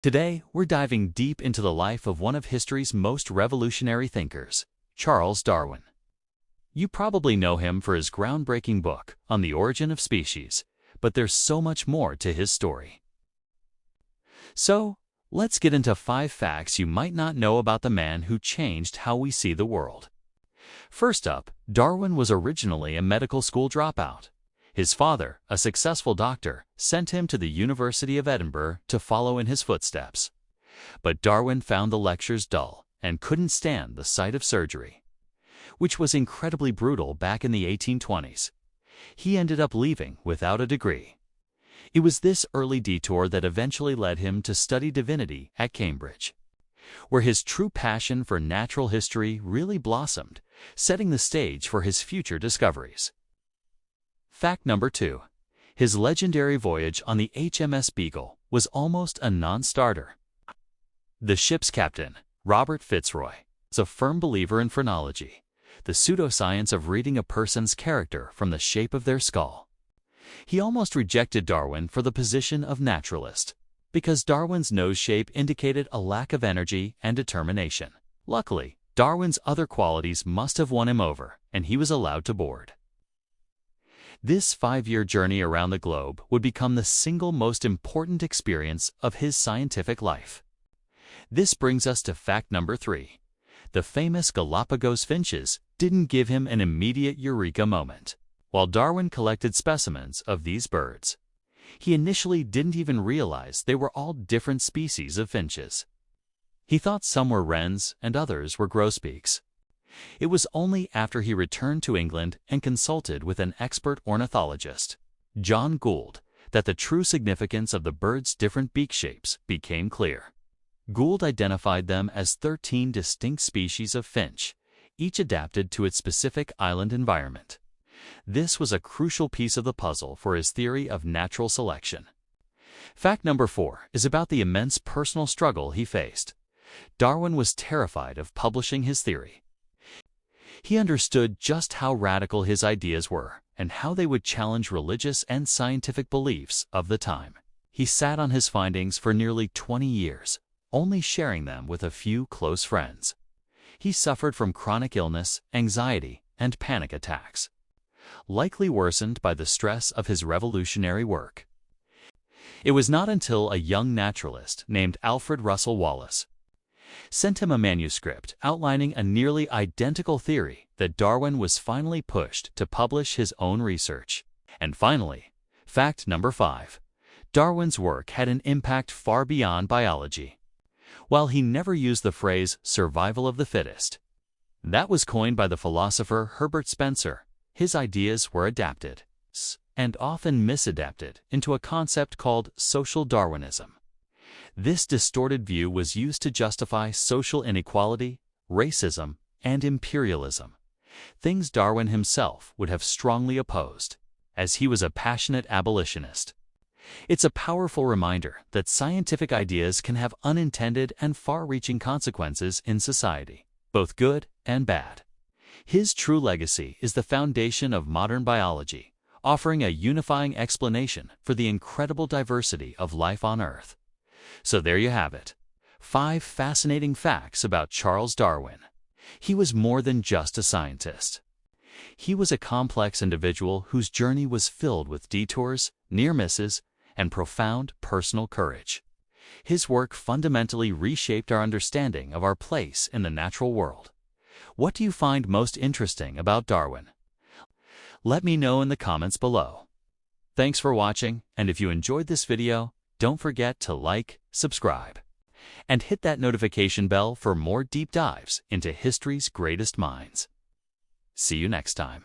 Today, we're diving deep into the life of one of history's most revolutionary thinkers, Charles Darwin. You probably know him for his groundbreaking book on the origin of species, but there's so much more to his story. So, let's get into 5 facts you might not know about the man who changed how we see the world. First up, Darwin was originally a medical school dropout. His father, a successful doctor, sent him to the University of Edinburgh to follow in his footsteps. But Darwin found the lectures dull and couldn't stand the sight of surgery, which was incredibly brutal back in the 1820s. He ended up leaving without a degree. It was this early detour that eventually led him to study divinity at Cambridge, where his true passion for natural history really blossomed, setting the stage for his future discoveries. Fact number 2. His legendary voyage on the HMS Beagle was almost a non-starter. The ship's captain, Robert Fitzroy, is a firm believer in phrenology, the pseudoscience of reading a person's character from the shape of their skull. He almost rejected Darwin for the position of naturalist, because Darwin's nose shape indicated a lack of energy and determination. Luckily, Darwin's other qualities must have won him over, and he was allowed to board. This 5-year journey around the globe would become the single most important experience of his scientific life. This brings us to fact number 3. The famous Galapagos finches didn't give him an immediate eureka moment. While Darwin collected specimens of these birds, he initially didn't even realize they were all different species of finches. He thought some were wrens and others were grosbeaks. It was only after he returned to England and consulted with an expert ornithologist, John Gould, that the true significance of the birds' different beak shapes became clear. Gould identified them as 13 distinct species of finch, each adapted to its specific island environment. This was a crucial piece of the puzzle for his theory of natural selection. Fact number 4 is about the immense personal struggle he faced. Darwin was terrified of publishing his theory. He understood just how radical his ideas were and how they would challenge religious and scientific beliefs of the time. He sat on his findings for nearly 20 years, only sharing them with a few close friends. He suffered from chronic illness, anxiety, and panic attacks, likely worsened by the stress of his revolutionary work. It was not until a young naturalist named Alfred Russel Wallace sent him a manuscript outlining a nearly identical theory that Darwin was finally pushed to publish his own research. And finally, fact number 5. Darwin's work had an impact far beyond biology. While he never used the phrase survival of the fittest, that was coined by the philosopher Herbert Spencer, his ideas were adapted, and often misadapted, into a concept called social Darwinism. This distorted view was used to justify social inequality, racism, and imperialism, things Darwin himself would have strongly opposed, as he was a passionate abolitionist. It's a powerful reminder that scientific ideas can have unintended and far-reaching consequences in society, both good and bad. His true legacy is the foundation of modern biology, offering a unifying explanation for the incredible diversity of life on Earth. So there you have it, 5 fascinating facts about Charles Darwin. He was more than just a scientist. He was a complex individual whose journey was filled with detours, near misses, and profound personal courage. His work fundamentally reshaped our understanding of our place in the natural world. What do you find most interesting about Darwin? Let me know in the comments below. Thanks for watching, and if you enjoyed this video, don't forget to like, subscribe, and hit that notification bell for more deep dives into history's greatest minds. See you next time.